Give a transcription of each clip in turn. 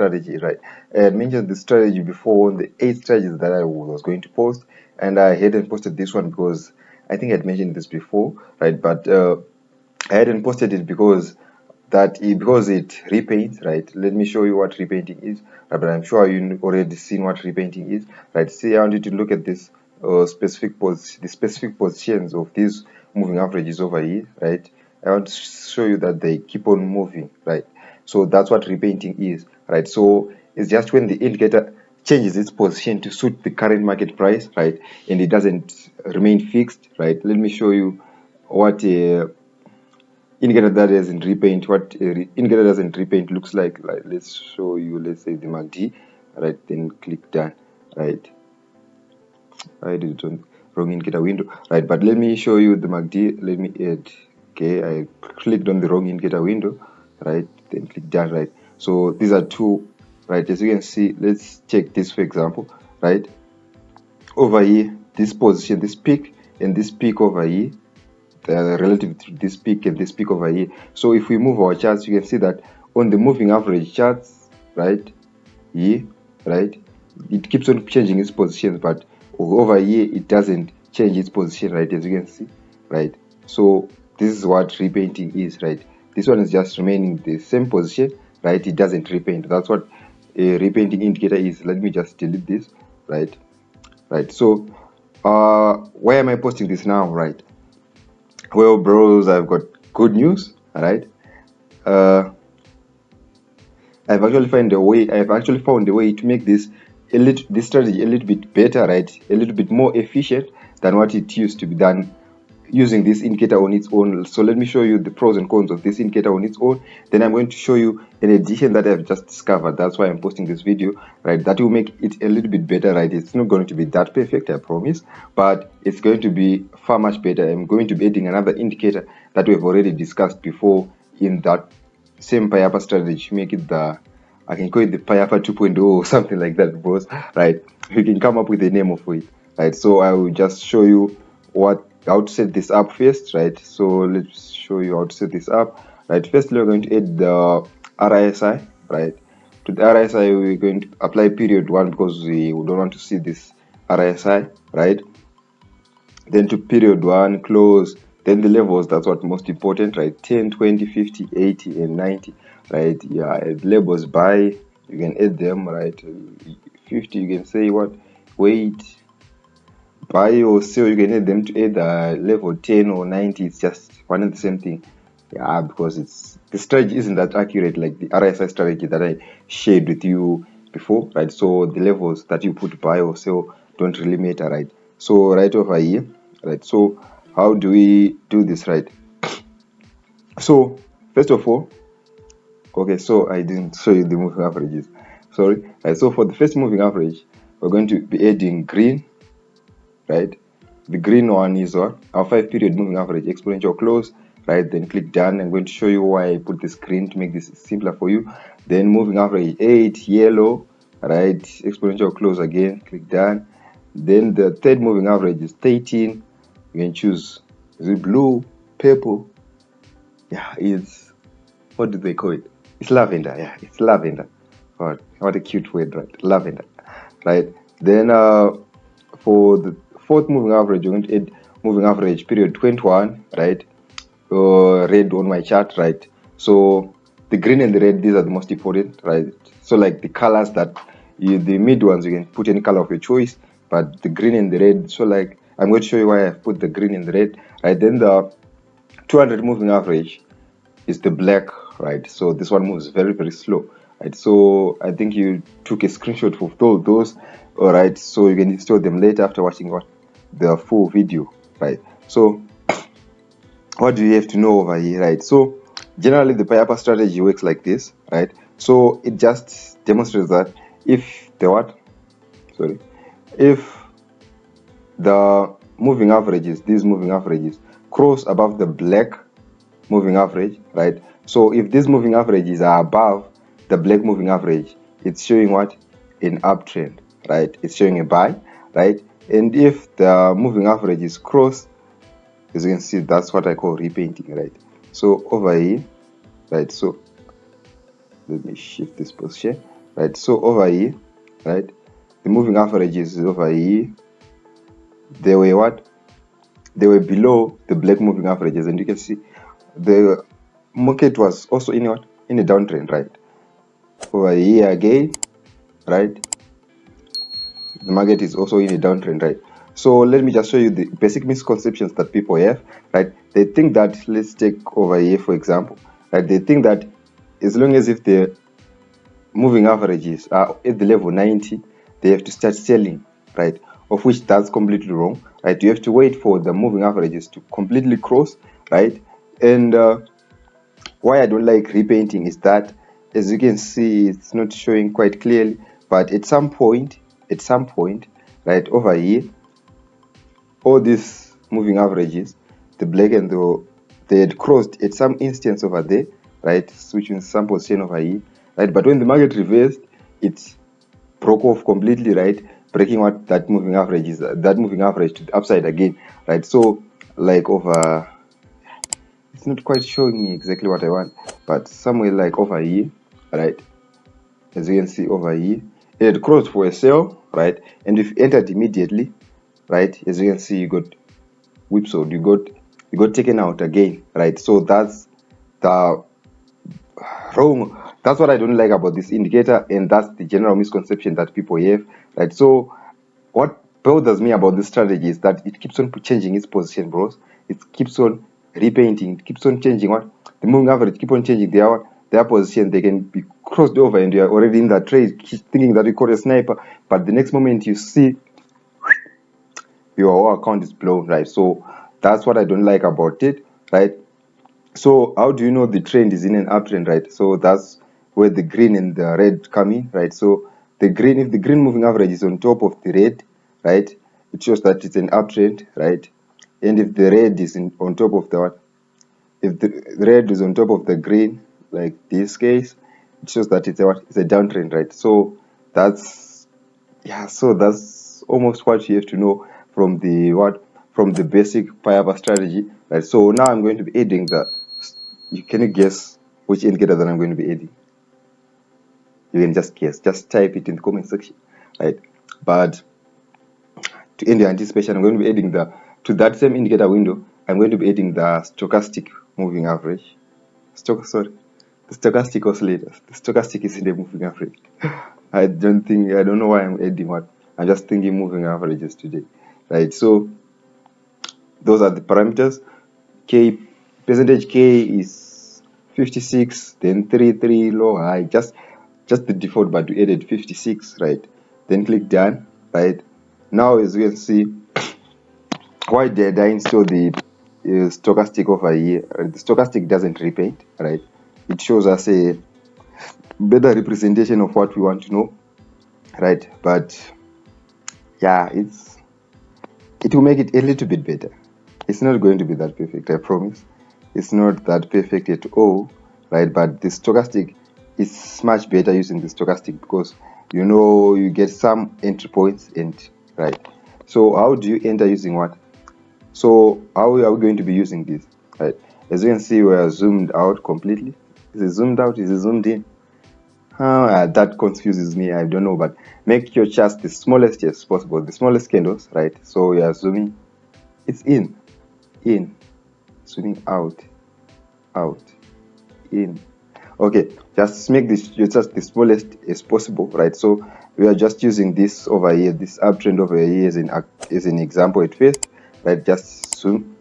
strategy, right? I had mentioned the strategy before on the 8 strategies that I was going to post, and I hadn't posted this one because I think I had mentioned this before, right? But I hadn't posted it because it repaints, right? Let me show you what repainting is, but I'm sure you already seen what repainting is, right? See, I want you to look at this the specific positions of these moving averages over here, right? I want to show you that they keep on moving, right? So that's what repainting is, right? So it's just when the indicator changes its position to suit the current market price, right? And it doesn't remain fixed, right? Let me show you what indicator that doesn't repaint, what indicator doesn't repaint looks like. Let's show you, let's say the MACD, right? Then click done, right? I did it on wrong indicator window, right? But let me show you the MACD. Let me add. Okay, I clicked on the wrong indicator window, right? Then click done, right? So these are two, right? As you can see, let's check this for example, right? Over here, this position, this peak and this peak over here, relative to this peak and this peak over here. So if we move our charts, you can see that on the moving average charts, right here, right, it keeps on changing its positions, but over here it doesn't change its position, right? As you can see, right? So this is what repainting is, right? This one is just remaining the same position, right? It doesn't repaint. That's what a repainting indicator is. Let me just delete this, right? So why am I posting this now, right? Well, bros, I've got good news. All right. I've actually found a way to make this strategy a little bit better, right? A little bit more efficient than what it used to be done using this indicator on its own. So let me show you the pros and cons of this indicator on its own. Then I'm going to show you an addition that I've just discovered. That's why I'm posting this video, right? That will make it a little bit better, right? It's not going to be that perfect, I promise, but it's going to be far much better. I'm going to be adding another indicator that we've already discussed before in that same Payapa strategy. Make it I can call it the Payapa 2.0 or something like that, bros, right? You can come up with a name of it, right? So I will just show you how to set this up first, right? So let's show you how to set this up, right? Firstly, we're going to add the RSI, right? To the RSI, we're going to apply period 1 because we don't want to see this RSI, right? Then to period 1, close. Then the levels, that's what most important, right? 10, 20, 50, 80, and 90, right? Yeah, add labels buy, you can add them, right? 50, you can say what? Wait, buy or sell, you can add them to either level 10 or 90. It's just one and the same thing. Yeah, because the strategy isn't that accurate like the RSI strategy that I shared with you before, right? So the levels that you put buy or sell don't really matter, right? So right over here, right? So how do we do this, right? So first of all, okay, so I didn't show you the moving averages, sorry, right? So for the first moving average, we're going to be adding green, right? The green one is what? Our 5-period moving average exponential close, right? Then click done. I'm going to show you why I put this green to make this simpler for you. Then moving average 8, yellow, right? Exponential close again, click done. Then the third moving average is 13. You can choose, is it blue, purple? Yeah, it's, what do they call it? It's lavender. Yeah, it's lavender. What a cute word, right? Lavender, right? Then for the fourth moving average, you're going to add moving average period 21, right? Red on my chart, right? So the green and the red, these are the most important, right? So like the colors that the mid ones, you can put any color of your choice, but the green and the red, so like I'm going to show you why I've put the green and the red, right? Then the 200 moving average is the black, right? So this one moves very, very slow, right? So I think you took a screenshot of those, all right? So you can install them later after watching the full video, right? So what do you have to know over here, right? So generally the Payapa strategy works like this, right? So it just demonstrates that if the moving averages, these moving averages cross above the black moving average, right? So if these moving averages are above the black moving average, it's showing what? An uptrend, right? It's showing a buy, right? And if the moving averages cross, as you can see, that's what I call repainting, right? So over here, right? So let me shift this position, right? So over here, right, the moving averages over here, they were what? They were below the black moving averages, and you can see the market was also in what? In a downtrend, right? Over here again, right? The market is also in a downtrend, right? So let me just show you the basic misconceptions that people have, right? They think that, let's take over here for example, right? They think that as long as if the moving averages are at the level 90, they have to start selling, right? Of which that's completely wrong, right? You have to wait for the moving averages to completely cross, right? And why I don't like repainting is that, as you can see, it's not showing quite clearly, but at some point, right over here, all these moving averages, the black and they had crossed at some instance over there, right? Switching some position over here, right? But when the market reversed, it broke off completely, right? Breaking what that moving average is, that moving average to the upside again, right? So like over, it's not quite showing me exactly what I want, but somewhere like over here, right? As you can see over here, it had crossed for a sell, right? And if you entered immediately, right? As you can see, you got whipsawed, you got taken out again, right? So that's the wrong, that's what I don't like about this indicator, and that's the general misconception that people have, right? So what bothers me about this strategy is that it keeps on changing its position, bros. It keeps on repainting, it keeps on changing what the moving average keep on changing their position. They can be crossed over and you're already in that trade thinking that you caught a sniper, but the next moment you see your whole account is blown, right? So that's what I don't like about it, right? So how do you know the trend is in an uptrend, right? So that's where the green and the red come in, right? So the green, if the green moving average is on top of the red, right, it shows that it's an uptrend, right? And if the red is on top of the what? If the red is on top of the green, like this case, it shows that it's a what? It's a downtrend, right? So that's, yeah, so that's almost what you have to know from the what, from the basic Payapa strategy, right? So now I'm going to be adding the, you can guess which indicator that I'm going to be adding. You can just guess, just type it in the comment section, right? But to end your anticipation, I'm going to be adding the, to that same indicator window, I'm going to be adding the stochastic moving average. Sorry, the stochastic oscillators. The stochastic is in the moving average. I don't know why I'm adding what. I'm just thinking moving averages today, right? So those are the parameters. K, percentage K is 56, then 3 low high, just the default, but we added 56, right? Then click done, right? Now as you can see, why did I install the stochastic over here? The stochastic doesn't repaint, right? It shows us a better representation of what we want to know, right? But yeah, it will make it a little bit better. It's not going to be that perfect, I promise. It's not that perfect at all, right? But the stochastic is much better using the stochastic because you know you get some entry points and right. So how do you enter using what? So how are we going to be using this? Right. As you can see, we are zoomed out completely. Is it zoomed out? Is it zoomed in? That confuses me. I don't know, but make your chart the smallest as possible, the smallest candles, right? So we are zooming. It's in, zooming out, in. Okay, just make this just the smallest as possible, right? So we are just using this over here, this uptrend over here as an example at first, right? Just zoom,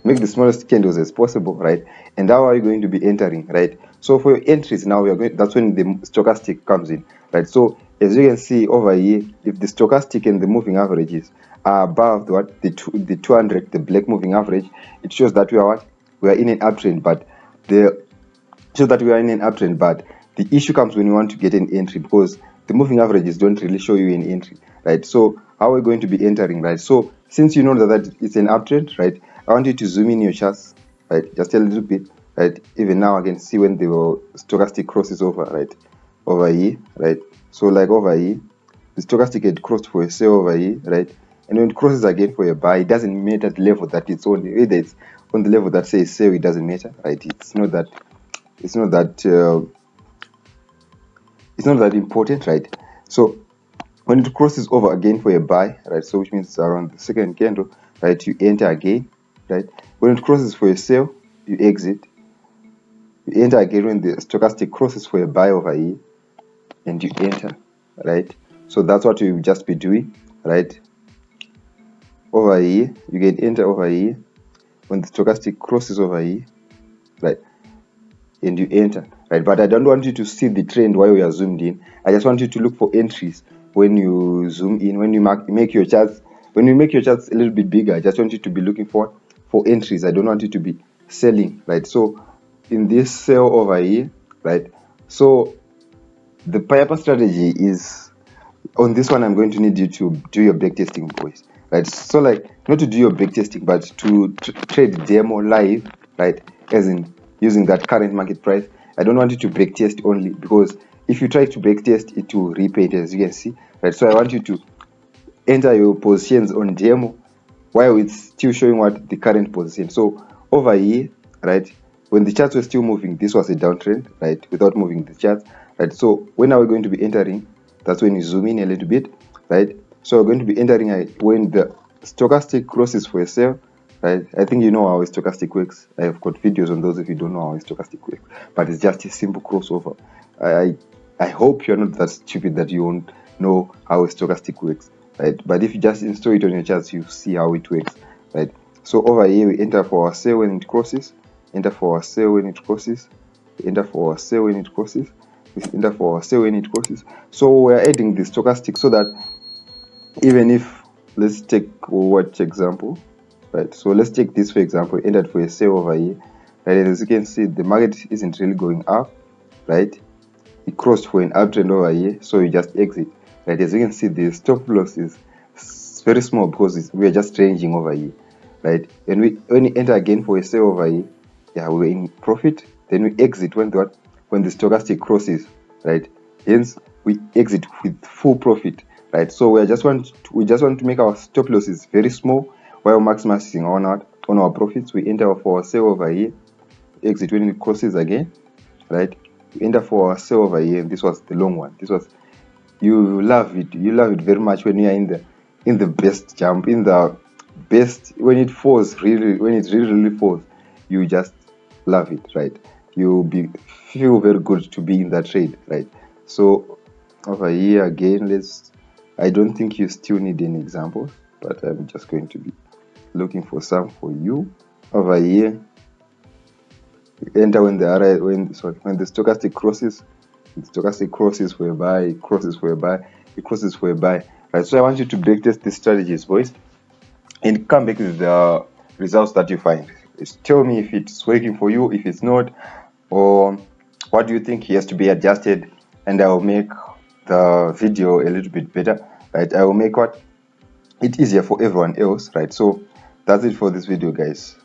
make the smallest candles as possible, right? And how are you going to be entering, right? So for your entries now, we are going, that's when the stochastic comes in, right? So as you can see over here, if the stochastic and the moving averages are above the what, the 200, the black moving average, it shows that we are what, we are in an uptrend. But the the issue comes when you want to get an entry, because the moving averages don't really show you an entry, right? So how are we going to be entering, right? So since you know that it's an uptrend, right, I want you to zoom in your charts, right, just a little bit, right? Even now I can see when the stochastic crosses over, right, over here, right? So like over here, the stochastic had crossed for a sell over here, right? And when it crosses again for a buy, it doesn't matter the level that it's on. Either it's on the level that says sell, it doesn't matter, right? It's not that it's not that important, right? So when it crosses over again for a buy, right, so which means it's around the second candle, right, you enter again, right? When it crosses for a sell, you exit. You enter again when the stochastic crosses for a buy over here, and you enter, right? So that's what you will just be doing, right? Over here, you can enter over here when the stochastic crosses over here, right? And you enter, right? But I don't want you to see the trend while we are zoomed in. I just want you to look for entries when you zoom in, when you make your charts. When you make your charts a little bit bigger, I just want you to be looking for entries. I don't want you to be selling, right? So in this sell over here, right? So the Payapa strategy is, on this one I'm going to need you to do your backtesting, boys, right? So like, not to do your backtesting, but to trade demo live, right? As in using that current market price. I don't want you to backtest only, because if you try to backtest, it will repaint, as you can see, right? So I want you to enter your positions on demo while it's still showing what the current position. So over here, right, when the charts were still moving, this was a downtrend, right, without moving the charts, right? So when are we going to be entering? That's when you zoom in a little bit, right? So we're going to be entering when the stochastic crosses for a sell, right? I think you know how a stochastic works. I have got videos on those if you don't know how a stochastic works, but it's just a simple crossover. I hope you're not that stupid that you won't know how a stochastic works, right? But if you just install it on your charts, you see how it works, right? So over here we enter for our sell when it crosses, enter for our sell when it crosses, enter for our sell when it crosses, enter for our sell when it crosses. So we're adding the stochastic so that even if, let's take what example, right? So let's take this for example, entered for a sell over here, right? And as you can see, the market isn't really going up, right? It crossed for an uptrend over here, so you just exit, right? As you can see, the stop loss is very small because we are just ranging over here, right? And when we enter again for a sell over here, yeah, we're in profit. Then we exit when the stochastic crosses, right? Hence we exit with full profit, right? So we just want to make our stop losses very small while maximizing on our profits. We enter for a sell over here, exit when it crosses again, right? We enter for a sell over here. This was the long one. This was, you love it very much when you are in the best jump, in the best, when it falls, when it really falls, you just love it, right? Feel very good to be in that trade, right? So over here again, I don't think you still need any examples, but I'm just going to be looking for some for you. Over here, enter when the stochastic crosses. The stochastic crosses for a buy, it crosses for a buy, it crosses for a buy, right? So I want you to backtest these strategies, boys, and come back with the results that you find. Tell me if it's working for you, if it's not, or what do you think has to be adjusted, and I will make the video a little bit better, right? I will make it easier for everyone else, right? So that's it for this video, guys.